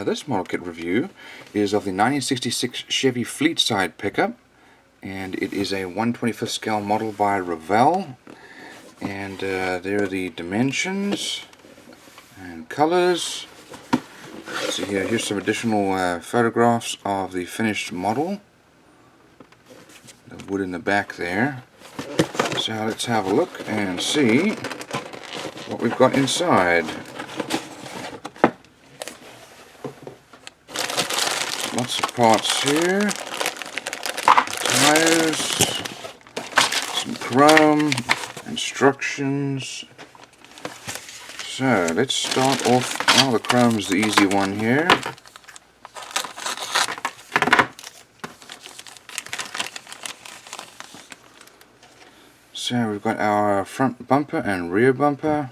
This model kit review is of the 1966 Chevy Fleetside pickup, and it is a 1/25th scale model by Revell, and there are the dimensions and colors. So here's some additional photographs of the finished model, the wood in the back there. So let's have a look and see what we've got inside. Lots of parts here, tires, some chrome, instructions. So let's start off, the chrome's the easy one here. So we've got our front bumper and rear bumper.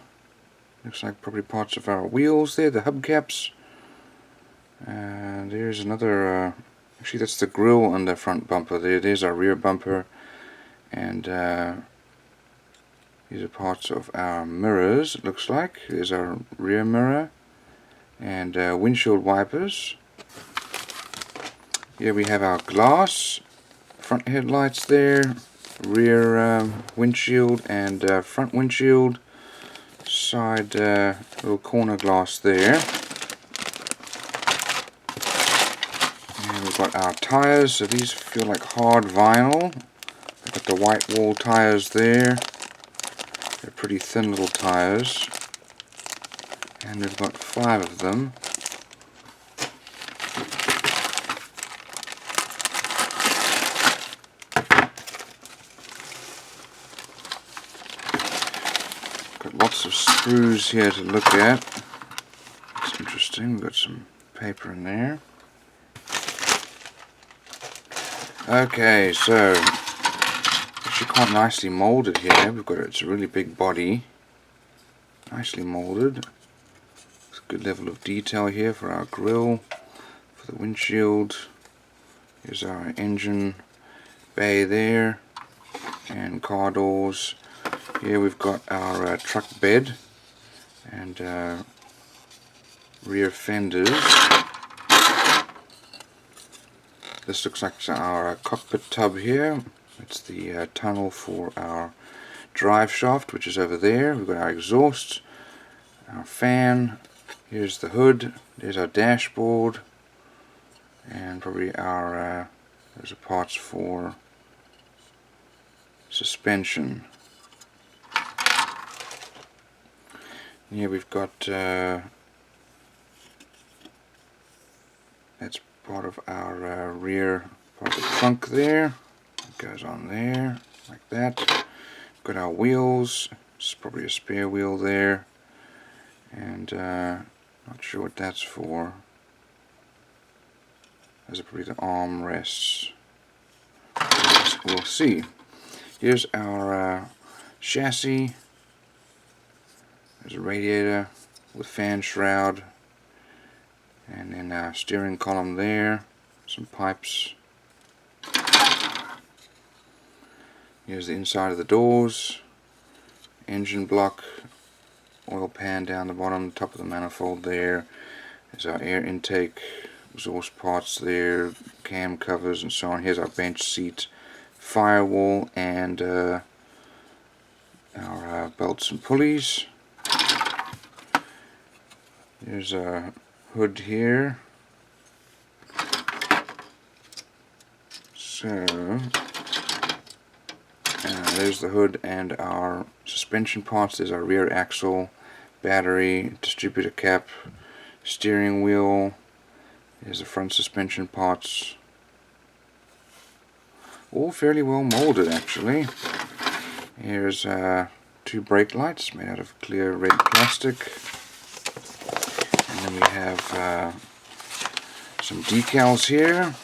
Looks like probably parts of our wheels there, the hubcaps. And there's another, actually that's the grille on the front bumper there. There's our rear bumper, and these are parts of our mirrors, it looks like. There's our rear mirror and windshield wipers. Here we have our glass, front headlights there, rear windshield and front windshield, side little corner glass there. We've got our tires, so these feel like hard vinyl. We've got the white wall tires there. They're pretty thin little tires. And we've got 5 of them. Got lots of screws here to look at. It's interesting, we've got some paper in there. Okay, so actually quite nicely molded here. We've got it's a really big body, nicely molded. It's a good level of detail here for our grille, for the windshield. Here's our engine bay there, and car doors. Here we've got our truck bed and rear fenders. This looks like our cockpit tub here. It's the tunnel for our drive shaft, which is over there. We've got our exhaust, our fan. Here's the hood. There's our dashboard, and probably our those are parts for suspension. Here we've got that's part of our rear part of the trunk there. It goes on there like that. We've got our wheels. It's probably a spare wheel there, and not sure what that's for. Those are probably the arm rests. We'll see. Here's our chassis. There's a radiator with fan shroud. And then our steering column there, some pipes. Here's the inside of the doors, engine block, oil pan down the bottom, top of the manifold there. There's our air intake, exhaust parts there, cam covers and so on. Here's our bench seat, firewall, and our belts and pulleys. Here's a hood here. So there's the hood and our suspension parts. There's our rear axle, battery, distributor cap, steering wheel. There's the front suspension parts. All fairly well molded actually. Here's 2 brake lights made out of clear red plastic. And then we have some decals here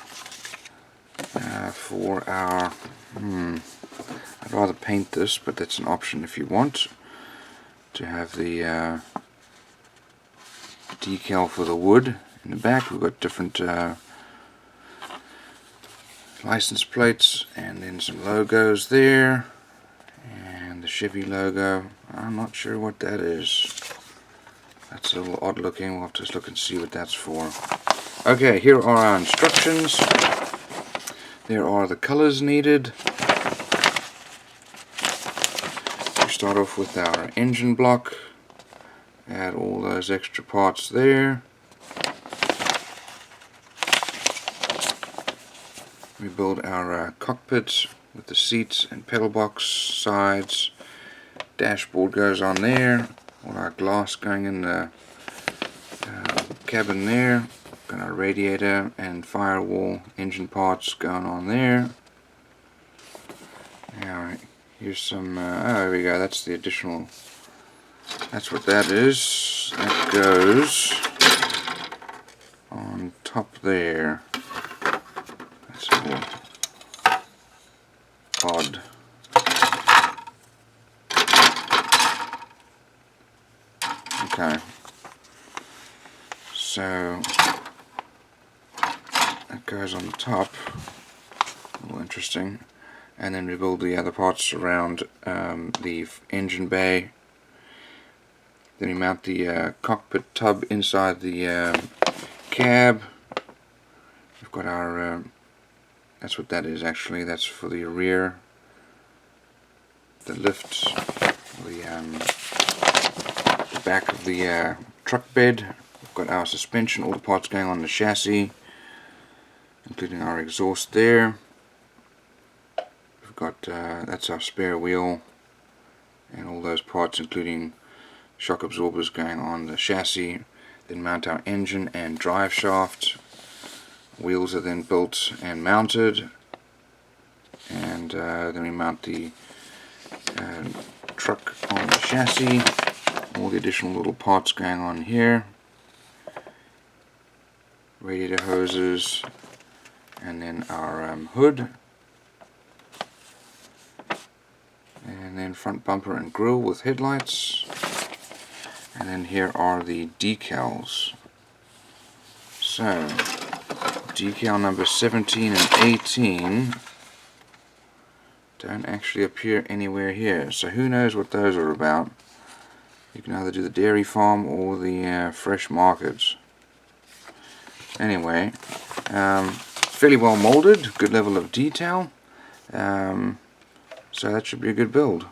for our, I'd rather paint this, but that's an option if you want to have the decal for the wood. In the back we've got different license plates and then some logos there, the Chevy logo. I'm not sure what that is. That's a little odd looking. We'll have to just look and see what that's for. Okay, here are our instructions. There are the colors needed. We start off with our engine block. Add all those extra parts there. We build our cockpit with the seats and pedal box, sides. Dashboard goes on there. All our glass going in the cabin there. Got our radiator and firewall engine parts going on there. Now here's some, oh, there we go, that's the additional, that's what that is. That goes on top there. That's a little odd. Okay, so that goes on the top, a little interesting, and then we build the other parts around the engine bay. Then we mount the cockpit tub inside the cab. We've got our, that's what that is actually, that's for the rear, the lift, the back of the truck bed. We've got our suspension, all the parts going on the chassis, including our exhaust there. We've got, that's our spare wheel, and all those parts including shock absorbers going on the chassis. Then mount our engine and drive shaft. Wheels are then built and mounted, and then we mount the truck on the chassis. All the additional little parts going on here. Radiator hoses, and then our hood, and then front bumper and grille with headlights, and then here are the decals. So decal number 17 and 18 don't actually appear anywhere here, so who knows what those are about. You can either do the dairy farm or the fresh markets. Anyway, fairly well molded, good level of detail, so that should be a good build.